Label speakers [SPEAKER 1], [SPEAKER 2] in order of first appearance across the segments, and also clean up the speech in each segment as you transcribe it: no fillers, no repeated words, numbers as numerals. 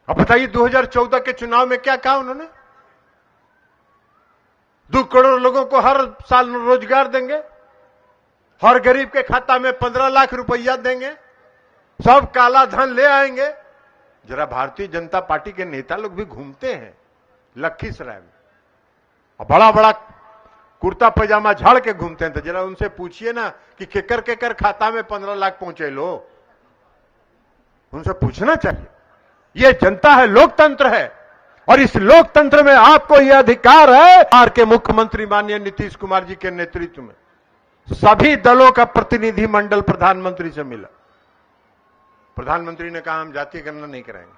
[SPEAKER 1] अब बताइए 2014 के चुनाव में क्या कहा उन्होंने? 2 करोड़ लोगों को हर साल रोजगार देंगे, हर गरीब के खाता में 15 लाख रुपया देंगे, सब काला धन ले आएंगे। जरा भारतीय जनता पार्टी के नेता लोग भी घूमते हैं लखीसराय में, और बड़ा बड़ा कुर्ता पैजामा झाड़ के घूमते हैं, तो जरा उनसे पूछिए ना कि केकर केकर खाता में 15 लाख पहुंचे लो। उनसे पूछना चाहिए। यह जनता है, लोकतंत्र है, और इस लोकतंत्र में आपको यह अधिकार है। बिहार के मुख्यमंत्री माननीय नीतीश कुमार जी के नेतृत्व में सभी दलों का प्रतिनिधि मंडल प्रधानमंत्री से मिला। प्रधानमंत्री ने कहा हम जातीय गणना नहीं कराएंगे।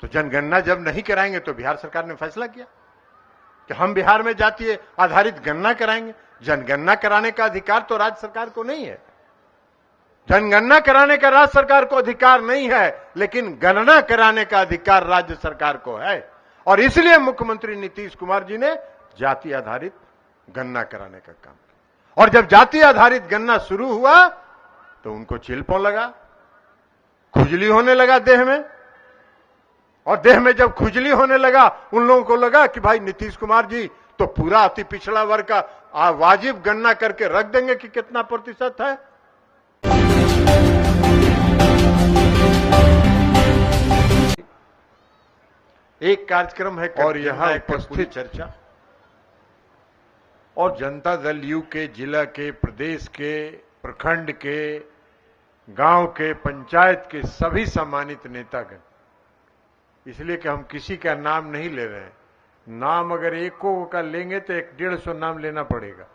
[SPEAKER 1] तो जनगणना जब नहीं कराएंगे तो बिहार सरकार ने फैसला किया कि हम बिहार में जातीय आधारित गणना कराएंगे। जनगणना कराने का अधिकार तो राज्य सरकार को नहीं है, जनगणना कराने का राज्य सरकार को अधिकार नहीं है, लेकिन गणना कराने का अधिकार राज्य सरकार को है। और इसलिए मुख्यमंत्री नीतीश कुमार जी ने जाति आधारित गणना कराने का काम किया। और जब जाति आधारित गणना शुरू हुआ तो उनको चिलपों लगा, खुजली होने लगा देह में, और देह में जब खुजली होने लगा उन लोगों को लगा कि भाई नीतीश कुमार जी तो पूरा अति पिछड़ा वर्ग का वाजिब गणना करके रख देंगे कि कितना प्रतिशत है। एक कार्यक्रम है और यहां उपस्थित चर्चा, और जनता दल यू के जिला के, प्रदेश के, प्रखंड के, गांव के, पंचायत के सभी सम्मानित नेतागण, इसलिए कि हम किसी का नाम नहीं ले रहे हैं। नाम अगर एको का लेंगे तो 150 नाम लेना पड़ेगा,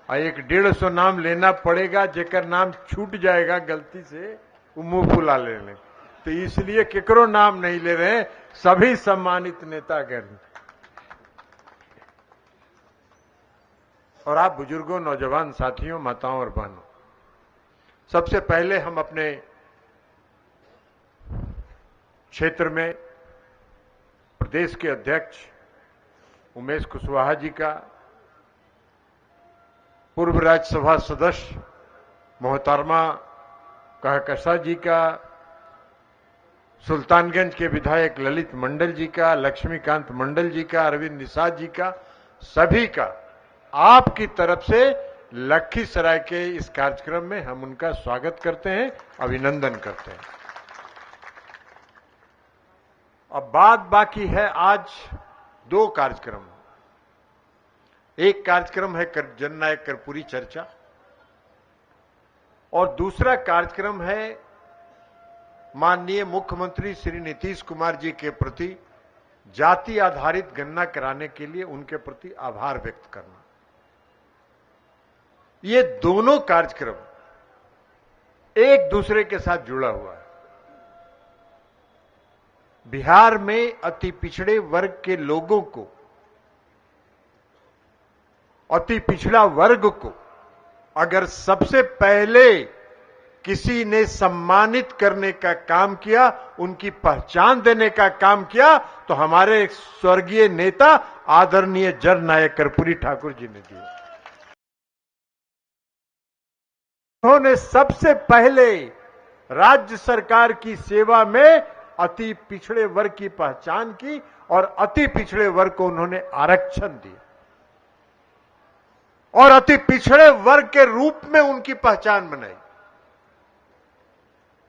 [SPEAKER 1] और 150 नाम लेना पड़ेगा जेकर नाम छूट जाएगा गलती से वो मुंह फुला लेने। तो इसलिए केकरो नाम नहीं ले रहे हैं, सभी सम्मानित नेतागण। और आप बुजुर्गों, नौजवान साथियों, माताओं और बहनों, सबसे पहले हम अपने क्षेत्र में प्रदेश के अध्यक्ष उमेश कुशवाहा जी का, पूर्व राज्यसभा सदस्य मोहतरमा कहकशा जी का, सुल्तानगंज के विधायक ललित मंडल जी का, लक्ष्मीकांत मंडल जी का, अरविंद निषाद जी का, सभी का आपकी तरफ से लखीसराय के इस कार्यक्रम में हम उनका स्वागत करते हैं, अभिनंदन करते हैं। अब बात बाकी है आज 2 कार्यक्रम। एक कार्यक्रम है जननायक कर्पूरी चर्चा, और दूसरा कार्यक्रम है माननीय मुख्यमंत्री श्री नीतीश कुमार जी के प्रति जाति आधारित गणना कराने के लिए उनके प्रति आभार व्यक्त करना। ये दोनों कार्यक्रम एक दूसरे के साथ जुड़ा हुआ है। बिहार में अति पिछड़े वर्ग के लोगों को, अति पिछड़ा वर्ग को अगर सबसे पहले किसी ने सम्मानित करने का काम किया, उनकी पहचान देने का काम किया, तो हमारे स्वर्गीय नेता आदरणीय जननायक कर्पूरी ठाकुर जी ने दिए। उन्होंने सबसे पहले राज्य सरकार की सेवा में अति पिछड़े वर्ग की पहचान की, और अति पिछड़े वर्ग को उन्होंने आरक्षण दिया, और अति पिछड़े वर्ग के रूप में उनकी पहचान बनाई।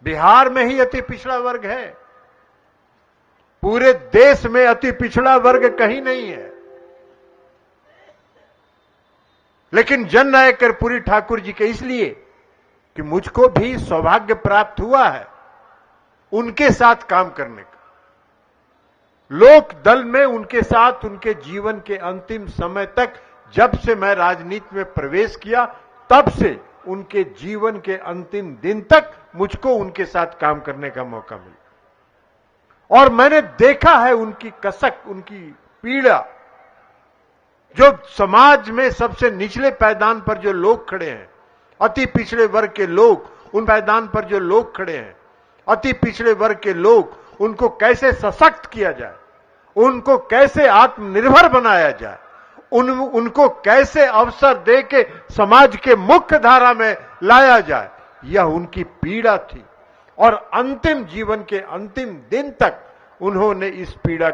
[SPEAKER 1] बिहार में ही अति पिछड़ा वर्ग है, पूरे देश में अति पिछड़ा वर्ग कहीं नहीं है। लेकिन जननायक कर्पूरी ठाकुर जी के, इसलिए कि मुझको भी सौभाग्य प्राप्त हुआ है उनके साथ काम करने का, लोक दल में उनके साथ, उनके जीवन के अंतिम समय तक, जब से मैं राजनीति में प्रवेश किया तब से उनके जीवन के अंतिम दिन तक मुझको उनके साथ काम करने का मौका मिला, और मैंने देखा है उनकी कसक, उनकी पीड़ा। जो समाज में सबसे निचले पायदान पर जो लोग खड़े हैं, अति पिछड़े वर्ग के लोग, उन पायदान पर जो लोग खड़े हैं, अति पिछड़े वर्ग के लोग, उनको कैसे सशक्त किया जाए, उनको कैसे आत्मनिर्भर बनाया जाए, उनको कैसे अवसर देके समाज के मुख्य धारा में लाया जाए, यह उनकी पीड़ा थी। और अंतिम जीवन के अंतिम दिन तक उन्होंने इस पीड़ा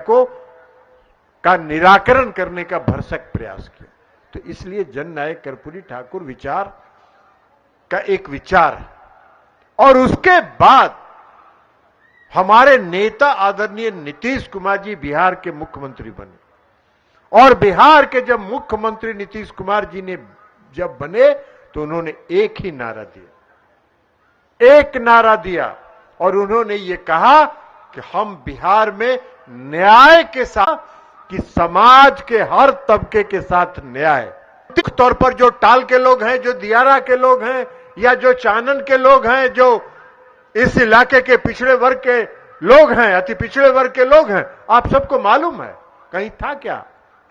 [SPEAKER 1] का निराकरण करने का भरसक प्रयास किया। तो इसलिए जननायक कर्पूरी ठाकुर विचार का एक विचार है। और उसके बाद हमारे नेता आदरणीय नीतीश कुमार जी बिहार के मुख्यमंत्री बने, और बिहार के जब मुख्यमंत्री नीतीश कुमार जी ने जब बने तो उन्होंने एक ही नारा दिया, और उन्होंने ये कहा कि हम बिहार में न्याय के साथ, कि समाज के हर तबके के साथ न्याय, तौर पर जो टाल के लोग हैं, जो दियारा के लोग हैं, या जो चानन के लोग हैं, जो इस इलाके के पिछड़े वर्ग के लोग हैं, अति पिछड़े वर्ग के लोग हैं, आप सबको मालूम है कहीं था क्या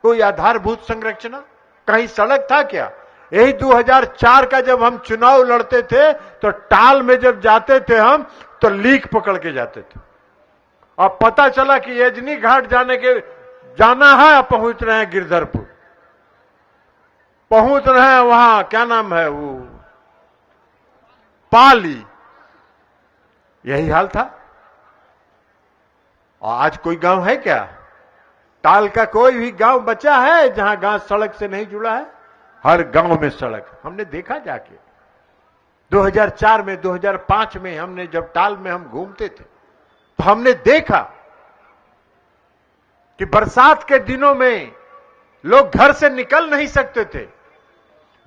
[SPEAKER 1] कोई आधारभूत संरचना, कहीं सड़क था क्या? यही 2004 का जब हम चुनाव लड़ते थे तो टाल में जब जाते थे हम तो लीक पकड़ के जाते थे। अब पता चला कि यजनी घाट जाना है, अब पहुंच रहे हैं गिरधरपुर, पहुंच रहे हैं वहां क्या नाम है वो पाली, यही हाल था। और आज कोई गांव है क्या? टाल का कोई भी गांव बचा है जहां गांव सड़क से नहीं जुड़ा है? हर गांव में सड़क, हमने देखा जाके 2004 में 2005 में हमने जब टाल में हम घूमते थे तो हमने देखा कि बरसात के दिनों में लोग घर से निकल नहीं सकते थे,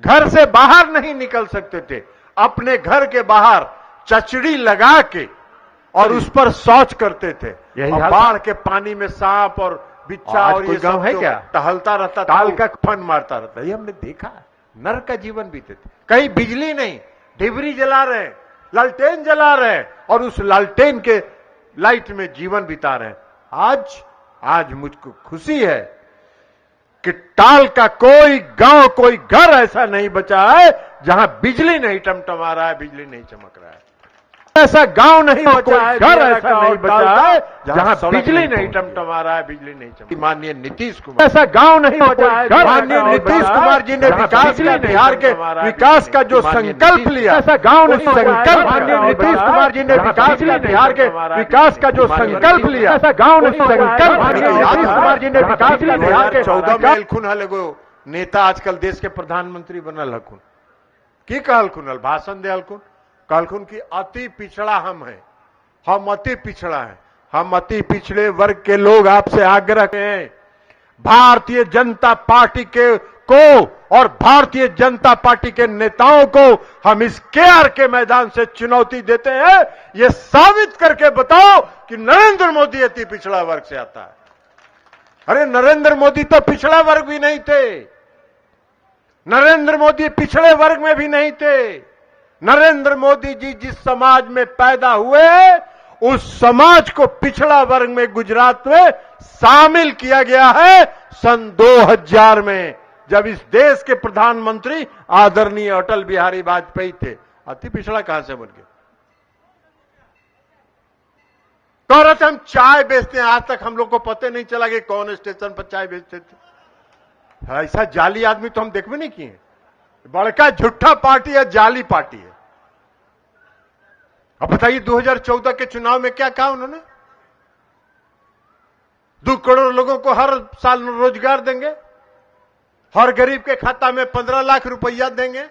[SPEAKER 1] घर से बाहर नहीं निकल सकते थे, अपने घर के बाहर चचड़ी लगा के और उस पर शौच करते थे। और बाढ़ के पानी में सांप और बिच्छा और ये गांव है क्या टहलता रहता, टाल का फन मारता रहता, ये हमने देखा। नरक का जीवन बीते थे, कहीं बिजली नहीं, डिबरी जला रहे हैं, लालटेन जला रहे हैं और उस लालटेन के लाइट में जीवन बिता रहे हैं। आज मुझको खुशी है कि टाल का कोई गांव, कोई घर ऐसा नहीं बचा है जहां बिजली नहीं टमटमा रहा है, बिजली नहीं चमक रहा है। ऐसा गांव नहीं बचा है, घर ऐसा नहीं बचा है जहां बिजली नहीं टमटमा रहा है, बिजली नहीं चमक। माननीय नीतीश कुमार, ऐसा गांव नहीं बचा है। माननीय नीतीश कुमार जी ने विकास का, बिहार के विकास का जो संकल्प लिया, ऐसा गांव नहीं संकल्प, माननीय नीतीश कुमार जी ने विकास का, बिहार के विकास का जो संकल्प लिया, ऐसा गांव नहीं संकल्प, माननीय नीतीश कुमार जी ने विकास का, बिहार के 14 में हलखुन हलगो नेता आजकल देश के प्रधानमंत्री बनल हलखुन, की कहलखुन भाषण दे हलखुन, कहलखुन की अति पिछड़ा हम हैं, हम अति पिछड़ा हैं, हम अति पिछड़े वर्ग के लोग आपसे आग्रह हैं, भारतीय जनता पार्टी को और भारतीय जनता पार्टी के नेताओं को हम इस केआर के मैदान से चुनौती देते हैं, ये साबित करके बताओ कि नरेंद्र मोदी अति पिछड़ा वर्ग से आता है। अरे नरेंद्र मोदी तो पिछड़ा वर्ग भी नहीं थे, नरेंद्र मोदी पिछड़े वर्ग में भी नहीं थे। नरेंद्र मोदी जी जिस समाज में पैदा हुए उस समाज को पिछड़ा वर्ग में गुजरात में शामिल किया गया है सन 2000 में, जब इस देश के प्रधानमंत्री आदरणीय अटल बिहारी वाजपेयी थे। अति पिछड़ा कहां से बन गए? कह रहे थे हम चाय बेचते हैं, आज तक हम लोग को पता नहीं चला कि कौन स्टेशन पर चाय बेचते थे। ऐसा जाली आदमी तो हम देख भी नहीं किए। बड़का झूठा पार्टी है, जाली पार्टी है। अब बताइए 2014 के चुनाव में क्या कहा उन्होंने? 2 करोड़ लोगों को हर साल रोजगार देंगे, हर गरीब के खाता में 15 लाख रुपया देंगे,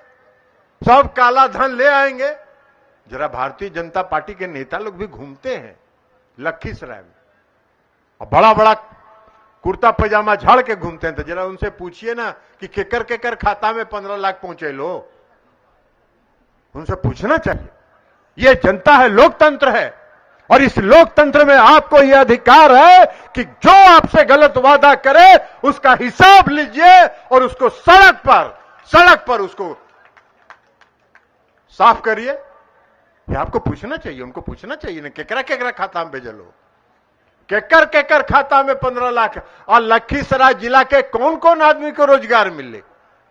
[SPEAKER 1] सब काला धन ले आएंगे। जरा भारतीय जनता पार्टी के नेता लोग भी घूमते हैं लखीसराय में और बड़ा बड़ा कुर्ता पैजामा झाड़ के घूमते हैं, तो जरा उनसे पूछिए ना कि केकर खाता में 15 लाख पहुंचे लो, उनसे पूछना चाहिए। ये जनता है, लोकतंत्र है, और इस लोकतंत्र में आपको यह अधिकार है कि जो आपसे गलत वादा करे उसका हिसाब लीजिए और उसको सड़क पर उसको साफ करिए। ये आपको पूछना चाहिए, उनको पूछना चाहिए ना केकरा खाता में भेजल हो, केकर खाता में 15 लाख। और लखीसराय जिला के कौन कौन आदमी को रोजगार मिले?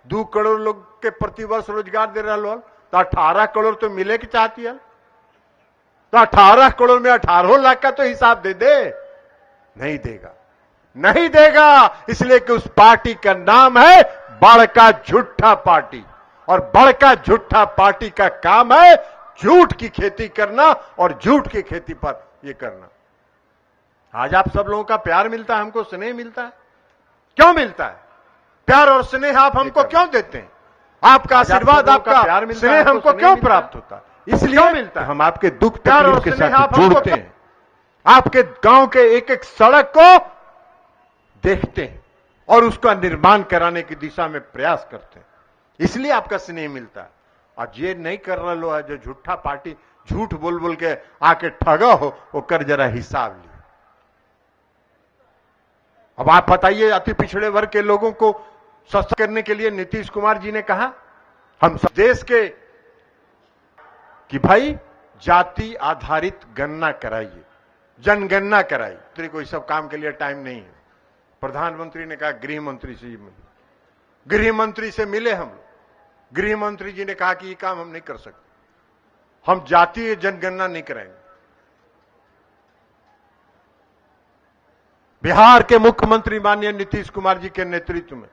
[SPEAKER 1] 2 करोड़ लोग के प्रतिवर्ष रोजगार दे रहा हो तो 18 करोड़ तो मिले की चाहती है, तो 18 करोड़ में 18 लाख का तो हिसाब दे दे। नहीं देगा, इसलिए कि उस पार्टी का नाम है बड़का झूठा पार्टी, और बड़का झूठा पार्टी का काम है झूठ की खेती करना और झूठ की खेती पर ये करना। आज आप सब लोगों का प्यार मिलता है, हमको स्नेह मिलता है। क्यों मिलता है? प्यार और स्नेह आप हमको क्यों देते हैं? आपका आशीर्वाद, आपका स्नेह हमको क्यों प्राप्त होता है? इसलिए मिलता है हम आपके दुख प्यार और के साथ जुड़ते हैं, आपके गांव के एक एक सड़क को देखते हैं और उसका निर्माण कराने की दिशा में प्रयास करते हैं। इसलिए आपका स्नेह मिलता है। आज ये नहीं कर रहा लो है जो झूठा पार्टी झूठ बोल बोल के आके ठगा हो, वो कर जरा हिसाब लियो। अब आप बताइए, अति पिछड़े वर्ग के लोगों को सशक्त करने के लिए नीतीश कुमार जी ने कहा हम सब देश के कि भाई जाति आधारित गणना कराइए, जनगणना कराइए। तो कोई सब काम के लिए टाइम नहीं है। प्रधानमंत्री ने कहा गृह मंत्री से मिले, गृह मंत्री से मिले हम लोग। गृह मंत्री जी ने कहा कि ये काम हम नहीं कर सकते, हम जातीय जनगणना नहीं कराएंगे। बिहार के मुख्यमंत्री माननीय नीतीश कुमार जी के नेतृत्व में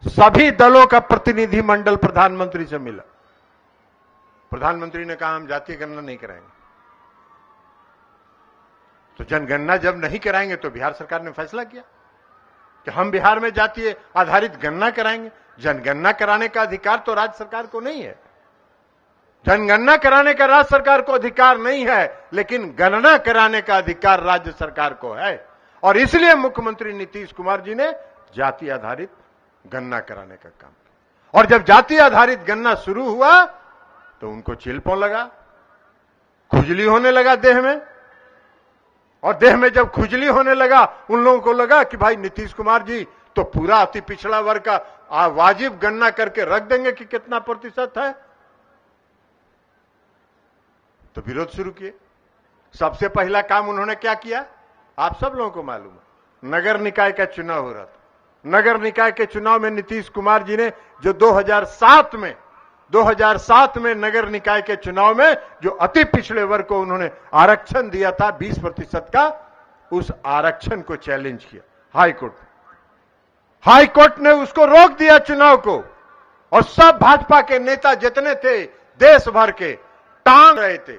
[SPEAKER 1] सभी दलों का प्रतिनिधि मंडल प्रधानमंत्री से मिला। प्रधानमंत्री ने कहा हम जातीय गणना नहीं कराएंगे। तो जनगणना जब नहीं कराएंगे तो बिहार सरकार ने फैसला किया कि हम बिहार में जातीय आधारित गणना कराएंगे। जनगणना कराने का अधिकार तो राज्य सरकार को नहीं है, जनगणना कराने का राज्य सरकार को अधिकार नहीं है, लेकिन गणना कराने का अधिकार राज्य सरकार को है। और इसलिए मुख्यमंत्री नीतीश कुमार जी ने जाति आधारित गणना कराने का काम किया। और जब जाति आधारित गणना शुरू हुआ तो उनको चिलपों लगा, खुजली होने लगा देह में। और देह में जब खुजली होने लगा, उन लोगों को लगा कि भाई नीतीश कुमार जी तो पूरा अति पिछड़ा वर्ग का वाजिब गणना करके रख देंगे कि कितना प्रतिशत है। तो विरोध शुरू किए। सबसे पहला काम उन्होंने क्या किया, आप सब लोगों को मालूम है, नगर निकाय का चुनाव हो रहा था। नगर निकाय के चुनाव में नीतीश कुमार जी ने जो 2007 में नगर निकाय के चुनाव में जो अति पिछड़े वर्ग को उन्होंने आरक्षण दिया था 20% का, उस आरक्षण को चैलेंज किया हाई कोर्ट ने उसको रोक दिया चुनाव को। और सब भाजपा के नेता जितने थे देश भर के टांग रहे थे,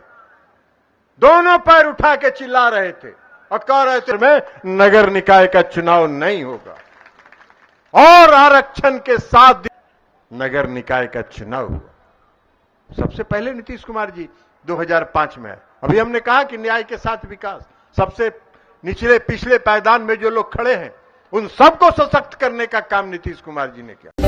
[SPEAKER 1] दोनों पैर उठा के चिल्ला रहे थे और कह रहे थे में नगर निकाय का चुनाव नहीं होगा। और आरक्षण के साथ नगर निकाय का चुनाव हुआ। सबसे पहले नीतीश कुमार जी 2005 में आए। अभी हमने कहा कि न्याय के साथ विकास, सबसे निचले पिछले पायदान में जो लोग खड़े हैं उन सबको सशक्त करने का काम नीतीश कुमार जी ने किया।